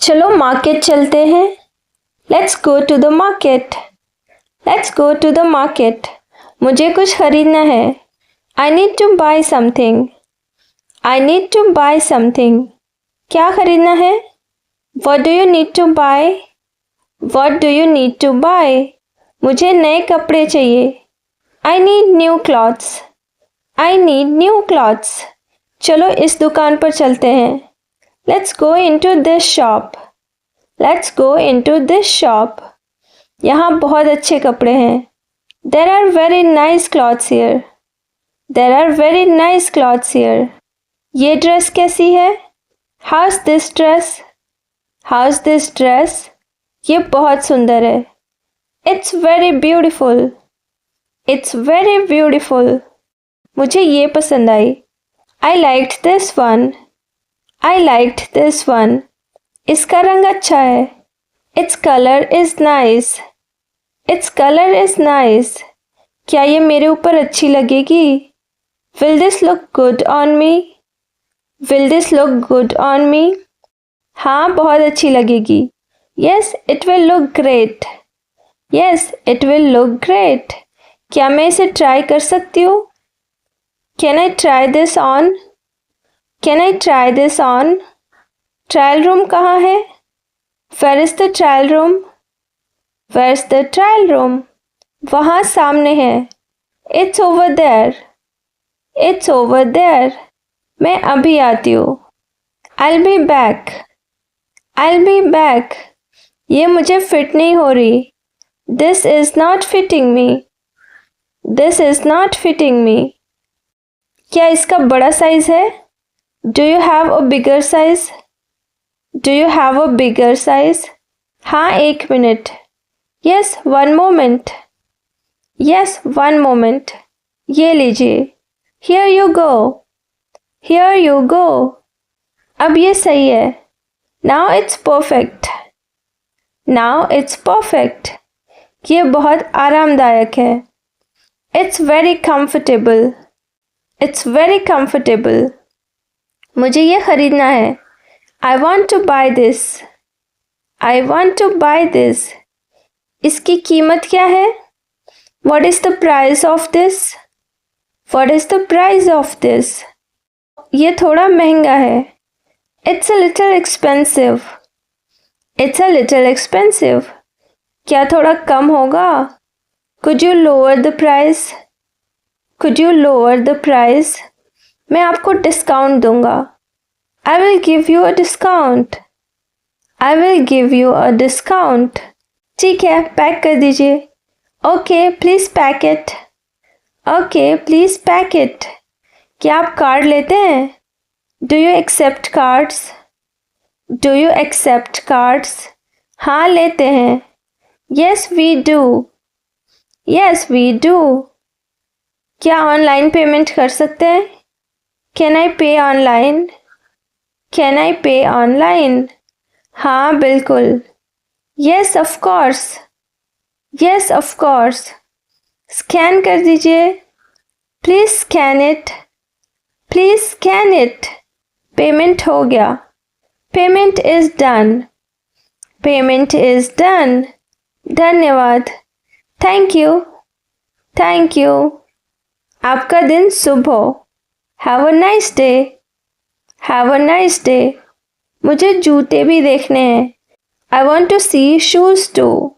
चलो मार्केट चलते हैं। Let's go to the market. Let's go to the market. मुझे कुछ खरीदना है। I need to buy something. I need to buy something. क्या खरीदना है? What do you need to buy? What do you need to buy? मुझे नए कपड़े चाहिए। I need new clothes. I need new clothes. चलो इस दुकान पर चलते हैं। Let's go into this shop. Let's go into this shop. यहाँ बहुत अच्छे कपड़े हैं। There are very nice clothes here. There are very nice clothes here. ये ड्रेस कैसी है? How is this dress? How is this dress? ये बहुत सुंदर है। It's very beautiful. It's very beautiful. मुझे ये पसंद आई। I liked this one. I liked this one. इसका रंग अच्छा है। Its colour is nice. Its colour is nice. क्या ये मेरे ऊपर अच्छी लगेगी? Will this look good on me? Will this look good on me? हाँ, बहुत अच्छी लगेगी। Yes it will look great. Yes it will look great. क्या मैं इसे ट्राई कर सकती हूँ? Can I try this on? Can I try this on? Trial room कहाँ है? Where is the trial room? Where is the trial room? वहाँ सामने है। It's over there. It's over there. मैं अभी आती हूँ। आई be back. I be back. ये मुझे फिट नहीं हो रही। This is not fitting me. This is not fitting me. क्या इसका बड़ा साइज़ है? Do you have a bigger size? Do you have a bigger size? हाँ, एक minute. Yes one moment. Yes one moment. ये लीजिए। Here you go. Here you go. अब ये सही है। Now it's perfect. Now it's perfect. ये बहुत आरामदायक है। It's very comfortable. It's very comfortable. मुझे ये खरीदना है। I want to buy this. I want to buy this. इसकी कीमत क्या है? What is the price of this? What is the price of this? ये थोड़ा महंगा है। It's a little expensive. It's a little expensive. क्या थोड़ा कम होगा? Could you lower the price? Could you lower the price? मैं आपको डिस्काउंट दूंगा। I will give you a discount. I will give you a discount. ठीक है, पैक कर दीजिए। Okay please pack it. Okay please pack it. क्या आप कार्ड लेते हैं? Do you accept cards? Do you accept cards? हाँ, लेते हैं। Yes we do. Yes we do. क्या ऑनलाइन पेमेंट कर सकते हैं? कैन आई पे ऑनलाइन? कैन आई पे ऑनलाइन? हाँ, बिल्कुल। Yes of course. Yes of course. Scan कर दीजिए। Please scan it. Please scan it. Payment हो गया। Payment is done. Payment is done. धन्यवाद। Thank you. Thank you. आपका दिन शुभ हो। Have a nice day. Have a nice day. मुझे जूते भी देखने हैं। I want to see shoes too.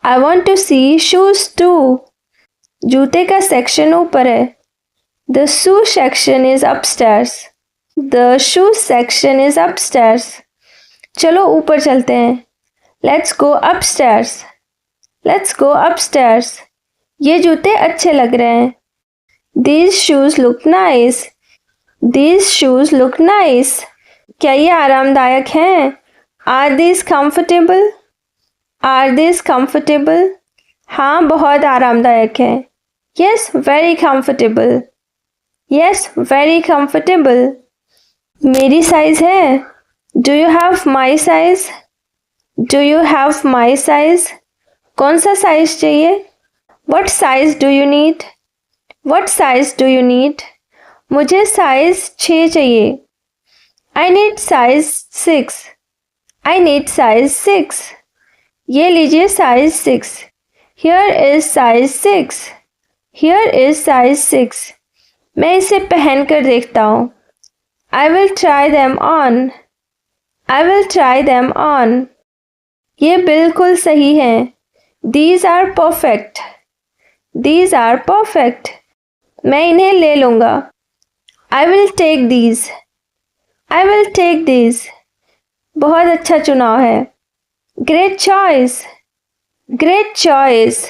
I want to see shoes too. जूते का सेक्शन ऊपर है। The shoe section is upstairs. The shoe section is upstairs. चलो ऊपर चलते हैं। Let's go upstairs. Let's go upstairs. ये जूते अच्छे लग रहे हैं। These shoes look nice. These shoes look nice. क्या ये आरामदायक हैं? Are these comfortable? Are these comfortable? हाँ, बहुत आरामदायक हैं। Yes, very comfortable. Yes, very comfortable. मेरी साइज़ है। Do you have my size? Do you have my size? कौन सा साइज़ चाहिए? What size do you need? What size do you need? मुझे साइज़ 6 चाहिए। I need size 6. I need size 6. ये लीजिए size 6. Here is size 6. Here is size 6. मैं इसे पहन कर देखता हूँ. I will try them on. I will try them on. ये बिल्कुल सही हैं. These are perfect. These are perfect. मैं इन्हें ले लूँगा. I will take these. I will take these. बहुत अच्छा चुनाव है. Great choice. Great choice.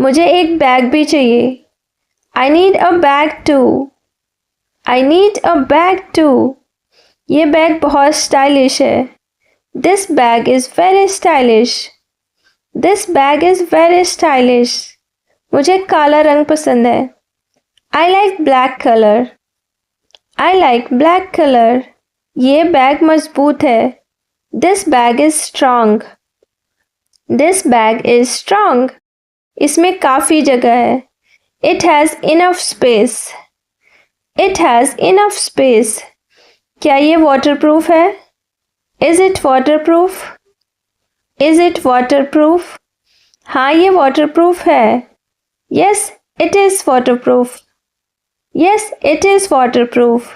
मुझे एक बैग भी चाहिए. I need a bag too. I need a bag too. ये बैग बहुत स्टाइलिश है. This bag is very stylish. This bag is very stylish. मुझे काला रंग पसंद है. I like black color. I like black color. ये बैग मजबूत है. This bag is strong. This bag is strong. इसमें काफ़ी जगह है. It has enough space. It has enough space. क्या ये waterproof है? Is it waterproof? Is it waterproof? हाँ ये waterproof है. Yes, it is waterproof. Yes, it is waterproof.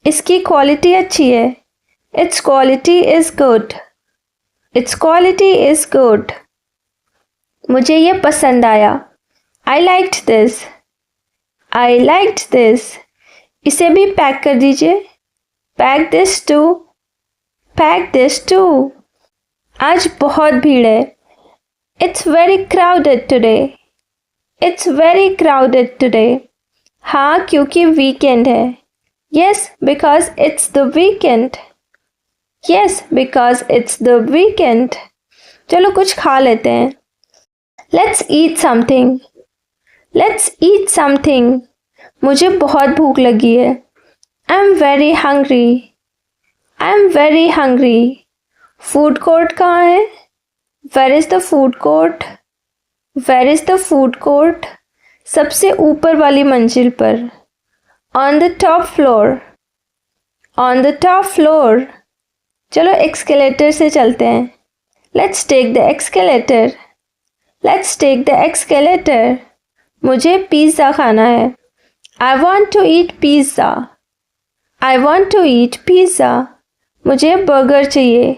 इसकी क्वालिटी अच्छी है. Its quality is good. Its quality is good. मुझे ये पसंद आया. I liked this. I liked this. इसे भी पैक कर दीजिए. Pack this too. Pack this too. आज बहुत भीड़ है. It's very crowded today. It's very crowded today. हाँ क्योंकि वीकेंड है. Yes, because it's the weekend. Yes, because it's the weekend. चलो कुछ खा लेते हैं. Let's eat something. Let's eat something. मुझे बहुत भूख लगी है. I'm very hungry. I'm very hungry. Food court कहाँ है? Where is the food court? Where is the food court? सबसे ऊपर वाली मंजिल पर. On the top floor. On the top floor. चलो escalator से चलते हैं. Let's take the escalator. Let's take the escalator. मुझे पिज़्ज़ा खाना है. I want to eat pizza. I want to eat pizza. मुझे बर्गर चाहिए.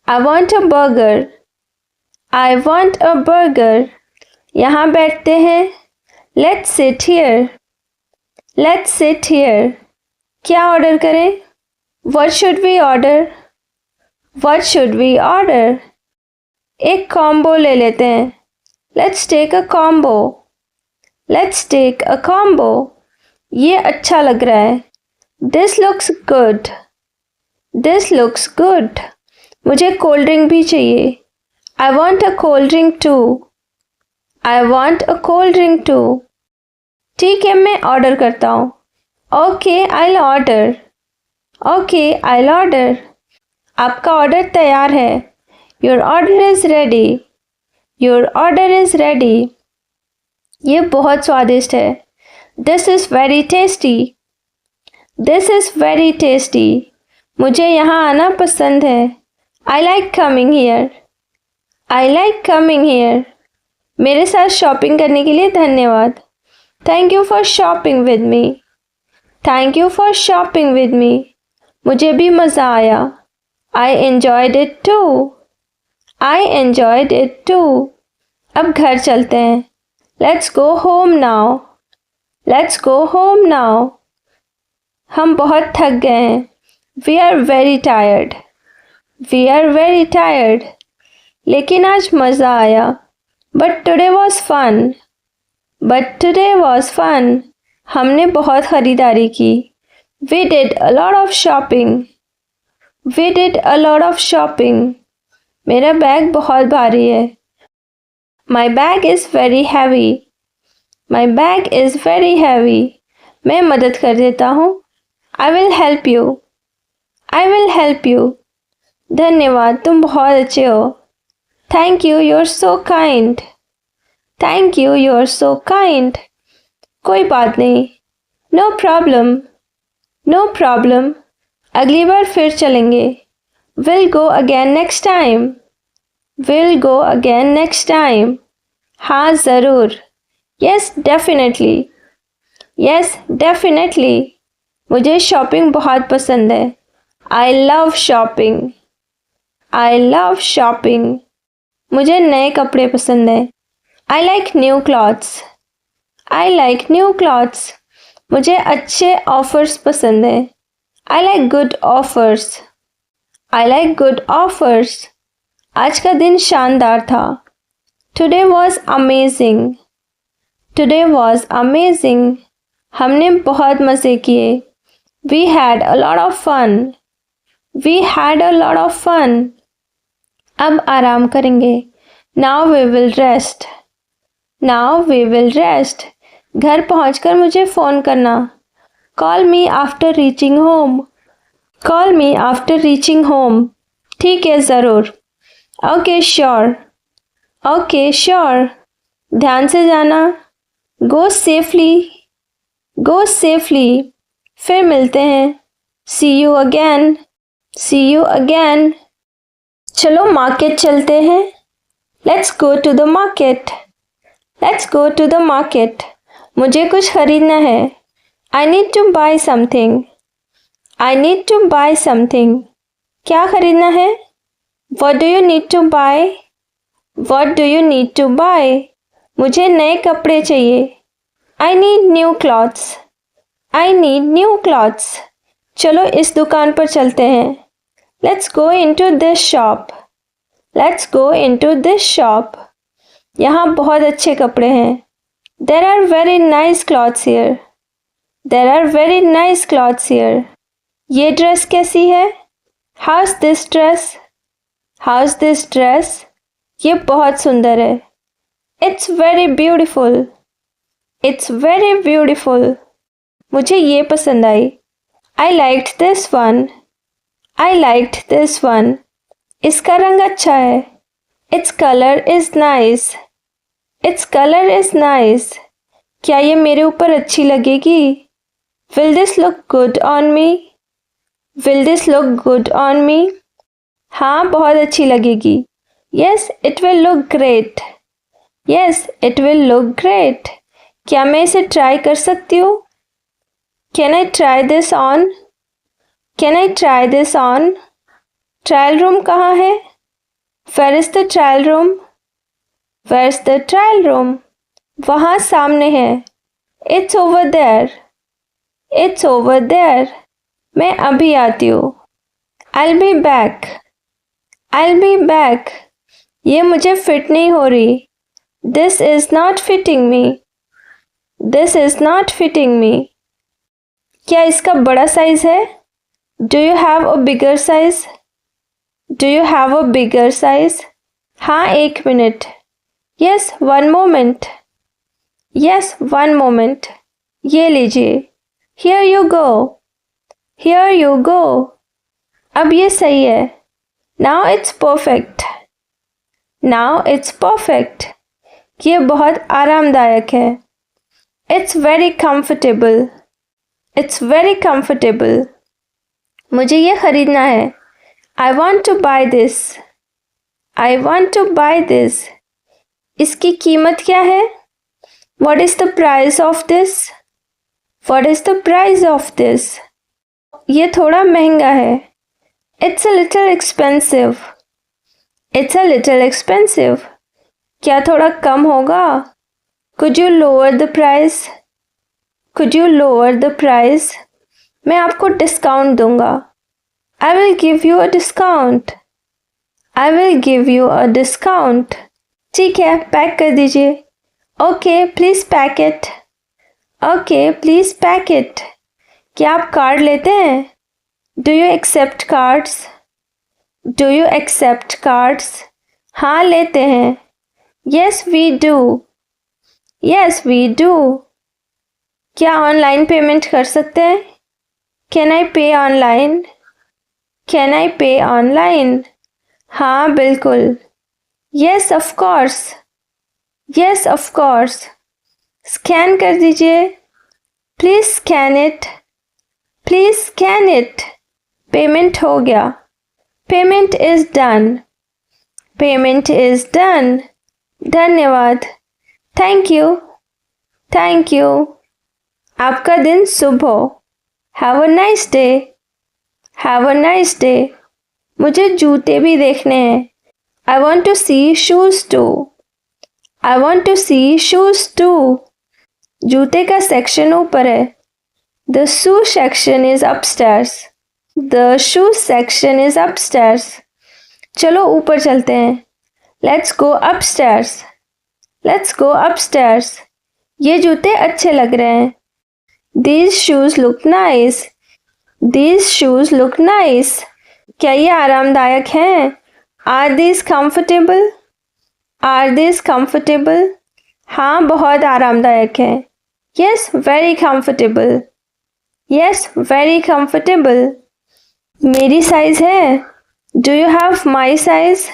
I want a burger. I want a burger. यहाँ बैठते हैं. Let's sit here. Let's sit here. क्या order करें? What should we order? What should we order? एक combo ले लेते हैं. Let's take a combo. Let's take a combo. ये अच्छा लग रहा है. This looks good. This looks good. मुझे कोल्ड ड्रिंक भी चाहिए. I want a cold drink too. I want a cold drink too. ठीक है मैं ऑर्डर करता हूँ. Okay I'll order. Okay I'll order. आपका ऑर्डर तैयार है. Your order is ready. Your order is ready. ये बहुत स्वादिष्ट है. This is very tasty. This is very tasty. मुझे यहाँ आना पसंद है. I like coming here. I like coming here. मेरे साथ शॉपिंग करने के लिए धन्यवाद. Thank you for shopping with me. Thank you for shopping with me. मुझे भी मज़ा आया. I enjoyed it too. I enjoyed it too. अब घर चलते हैं. Let's go home now. Let's go home now. हम बहुत थक गए हैं. We are very tired. We are very tired. लेकिन आज मज़ा आया. But today was fun. But today was fun. हमने बहुत ख़रीदारी की. We did a lot of shopping. We did a lot of shopping. मेरा बैग बहुत भारी है. My bag is very heavy. My bag is very heavy. मैं मदद कर देता हूँ. I will help you. I will help you. धन्यवाद तुम बहुत अच्छे हो. Thank you, you're so kind. Thank you, you're so kind. कोई बात नहीं. No problem. No problem. अगली बार फिर चलेंगे. We'll go again next time. We'll go again next time. हाँ ज़रूर. Yes, definitely. Yes, definitely. मुझे शॉपिंग बहुत पसंद है. I love shopping. I love shopping. मुझे नए कपड़े पसंद है. I like new clothes. I like new clothes. मुझे अच्छे ऑफर्स पसंद है. I like good offers. I like good offers. आज का दिन शानदार था. Today was amazing. Today was amazing. हमने बहुत मज़े किए. We had a lot of fun. We had a lot of fun. अब आराम करेंगे. Now we will rest. Now we will rest. घर पहुंचकर मुझे फ़ोन करना. Call me after reaching home. Call me after reaching home. ठीक है ज़रूर. Okay, sure. Okay, sure. ध्यान से जाना. Go safely. Go safely. फिर मिलते हैं. See you again. See you again. चलो मार्केट चलते हैं. Let's go to the market. Let's go to the market. मुझे कुछ खरीदना है. I need to buy something. I need to buy something. क्या खरीदना है? What do you need to buy? What do you need to buy? मुझे नए कपड़े चाहिए. I need new clothes. I need new clothes. चलो इस दुकान पर चलते हैं. Let's go into this shop. Let's go into this shop. यहाँ बहुत अच्छे कपड़े हैं. There are very nice clothes here. There are very nice clothes here. ये ड्रेस कैसी है? How's this dress? How's this dress? ये बहुत सुंदर है. It's very beautiful. It's very beautiful. मुझे ये पसंद आई. I liked this one. I liked this one. इसका रंग अच्छा है. Its color is nice. Its color is nice. क्या ये मेरे ऊपर अच्छी लगेगी? Will this look good on me? Will this look good on me? हाँ बहुत अच्छी लगेगी. Yes, it will look great. Yes, it will look great. क्या मैं इसे ट्राई कर सकती हूँ? Can I try this on? Can I try this on? Trial room कहाँ है? Where is the trial room? Where's the trial room? वहाँ सामने है. It's over there. It's over there. मैं अभी आती हूँ. I'll be back. I'll be back. ये मुझे फिट नहीं हो रही. This is not fitting me. This is not fitting me. क्या इसका बड़ा साइज है? Do you have a bigger size? Do you have a bigger size? हाँ एक minute. Yes, one moment. Yes, one moment. ये लीजिए. Here you go. Here you go. अब ये सही है. Now it's perfect. Now it's perfect. ये बहुत आरामदायक है. It's very comfortable. It's very comfortable. मुझे ये खरीदना है. I want to buy this. I want to buy this. इसकी कीमत क्या है? What is the price of this? What is the price of this? ये थोड़ा महंगा है. It's a little expensive. It's a little expensive. क्या थोड़ा कम होगा? Could you lower the price? Could you lower the price? मैं आपको डिस्काउंट दूंगा. I will give you a discount. I will give you a discount. ठीक है, पैक कर दीजिए. Okay, please pack it. Okay, please pack it. क्या आप कार्ड लेते हैं? Do you accept cards? Do you accept cards? हाँ लेते हैं. Yes, we do. Yes, we do. क्या ऑनलाइन पेमेंट कर सकते हैं? Can I pay online? Can I pay online? हाँ बिल्कुल. Yes, of course. Yes, of course. Scan कर दीजिए. Please scan it. Please scan it. Payment हो गया. Payment is done. Payment is done. धन्यवाद. Thank you. Thank you. आपका दिन शुभ हो. Have a nice day. Have a nice day. मुझे जूते भी देखने हैं. I want to see shoes too. I want to see shoes too. जूते का सेक्शन ऊपर है. The shoe section is upstairs. The shoe section is upstairs. चलो ऊपर चलते हैं. Let's go upstairs. Let's go upstairs. ये जूते अच्छे लग रहे हैं. These shoes look nice. These shoes look nice. क्या ये आरामदायक हैं? Are these comfortable? Are these comfortable? हाँ, बहुत आरामदायक हैं. Yes, very comfortable. Yes, very comfortable. मेरी साइज है. Do you have my size?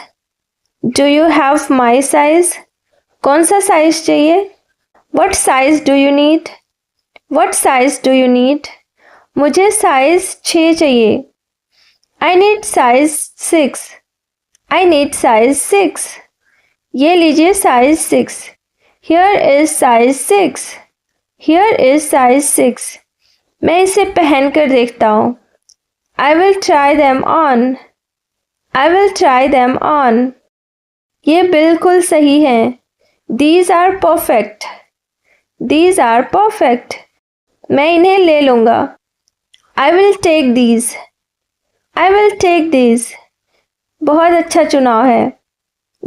Do you have my size? कौन सा साइज चाहिए? What size do you need? What size do you need? मुझे साइज 6 चाहिए. I need size 6. I need size 6. ये लीजिए size 6. Here is size 6. Here is size 6. मैं इसे पहन कर देखता हूँ. I will try them on. I will try them on. ये बिल्कुल सही हैं. These are perfect. These are perfect. मैं इन्हें ले लूँगा. I will take these. I will take these. बहुत अच्छा चुनाव है.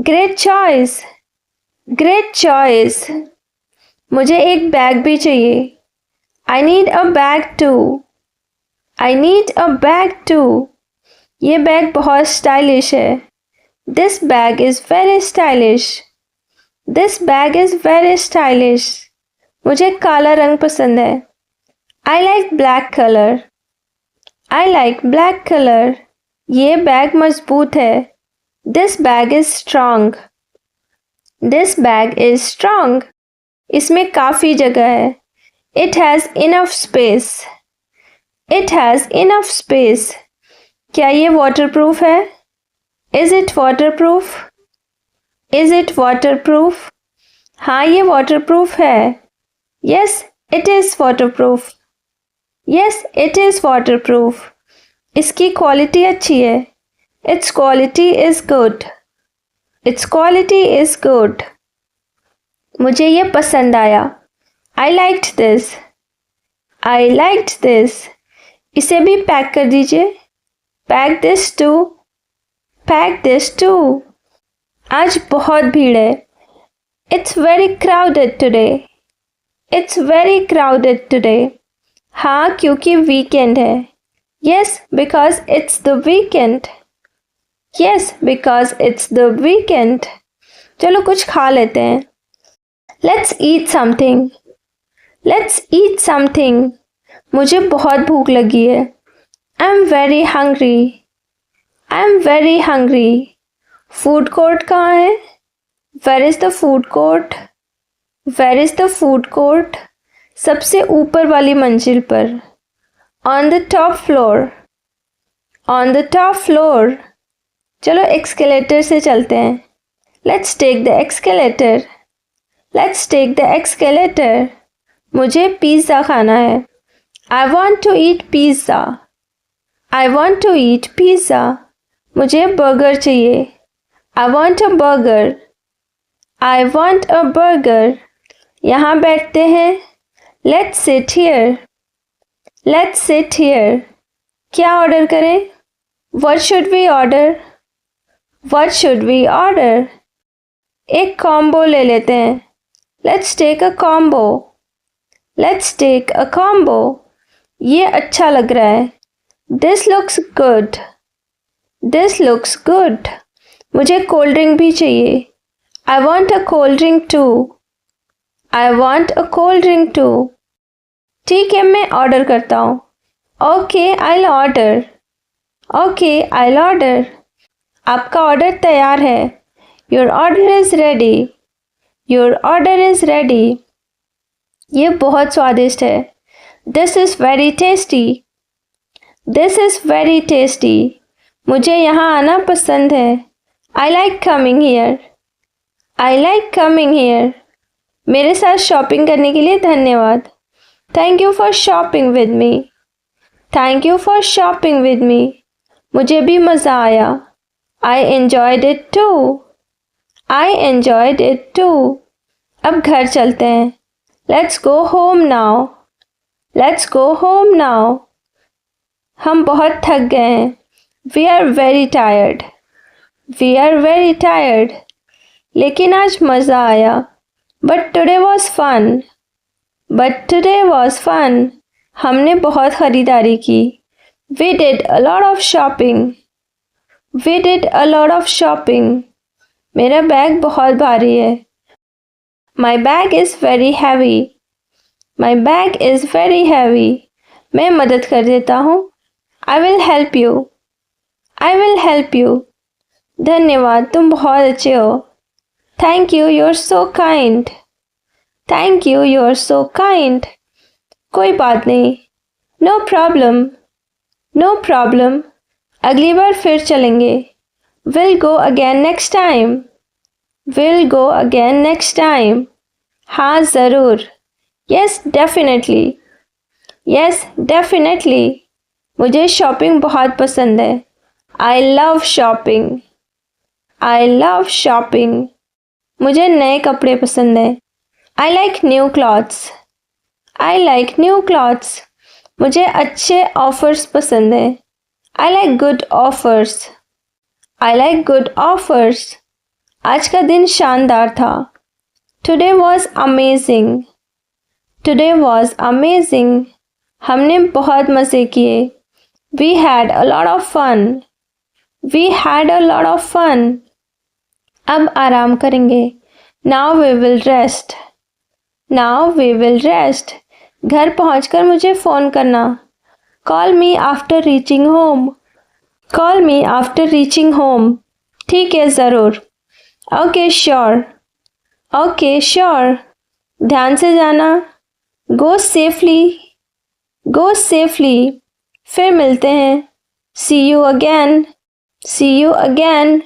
Great choice. Great choice. मुझे एक बैग भी चाहिए. I need a bag too. I need a bag too. ये बैग बहुत स्टाइलिश है. This bag is very stylish. This bag is very stylish. मुझे काला रंग पसंद है. I like black color. I like black color. ये बैग मजबूत है. This bag is strong. This bag is strong. इसमें काफ़ी जगह है. It has enough space. It has enough space. क्या ये waterproof है? Is it waterproof? Is it waterproof? हाँ, ये waterproof है. Yes, it is waterproof. Yes, it is waterproof. इसकी क्वालिटी अच्छी है. Its quality is good. Its quality is good. मुझे ये पसंद आया. I liked this. I liked this. इसे भी पैक कर दीजिए. Pack this too. Pack this too. आज बहुत भीड़ है. It's very crowded today. It's very crowded today. हाँ, क्योंकि वीकेंड है. Yes, because it's the weekend. Yes, because it's the weekend. चलो कुछ खा लेते हैं. Let's eat something. Let's eat something. मुझे बहुत भूख लगी है. I'm very hungry. I'm very hungry. Food court कहाँ है? Where is the food court? Where is the food court? सबसे ऊपर वाली मंजिल पर. On the top floor. On the top floor. चलो escalator से चलते हैं. Let's take the escalator. Let's take the escalator. मुझे पिज़्ज़ा खाना है. I want to eat pizza. I want to eat pizza. मुझे बर्गर चाहिए. I want a burger. I want a burger. यहाँ बैठते हैं. Let's sit here. Let's sit here. क्या order करें? What should we order? What should we order? एक combo ले लेते हैं. Let's take a combo. Let's take a combo. ये अच्छा लग रहा है. This looks good. This looks good. मुझे कोल्ड ड्रिंक भी चाहिए. I want a cold drink too. I want a cold drink too. ठीक है, मैं ऑर्डर करता हूँ. Okay, I'll order. Okay, I'll order. आपका ऑर्डर तैयार है. Your order is ready. Your order is ready. ये बहुत स्वादिष्ट है. This is very tasty. This is very tasty. मुझे यहाँ आना पसंद है। I like coming here. I like coming here. मेरे साथ शॉपिंग करने के लिए धन्यवाद। Thank you for shopping with me. Thank you for shopping with me. मुझे भी मज़ा आया। I enjoyed it too. I enjoyed it too. अब घर चलते हैं। Let's go home now. Let's go home now. हम बहुत थक गए हैं। We are very tired. We are very tired. लेकिन आज मज़ा आया। But today was fun. But today was fun. हमने बहुत ख़रीदारी की। We did a lot of shopping. We did a lot of shopping. मेरा बैग बहुत भारी है। My bag is very heavy. My bag is very heavy. मैं मदद कर देता हूँ। I will help you. I will help you. धन्यवाद, तुम बहुत अच्छे हो। Thank you, you are so kind. Thank you, you are so kind. कोई बात नहीं। No problem. No problem. अगली बार फिर चलेंगे। Will go again next time. Will go again next time. हाँ ज़रूर। Yes definitely. Yes definitely. मुझे शॉपिंग बहुत पसंद है। I love shopping. I love shopping. मुझे नए कपड़े पसंद है। I like new clothes. I like new clothes. मुझे अच्छे ऑफर्स पसंद है। I like good offers. I like good offers. आज का दिन शानदार था। Today was amazing. Today was amazing. हमने बहुत मज़े किए। We had a lot of fun. We had a lot of fun. अब आराम करेंगे। Now we will rest. Now we will rest. घर पहुंचकर मुझे फ़ोन करना। Call me after reaching home. Call me after reaching home. ठीक है, ज़रूर। Okay sure. Okay sure. ध्यान से जाना। Go safely. Go safely. फिर मिलते हैं। See you again. See you again.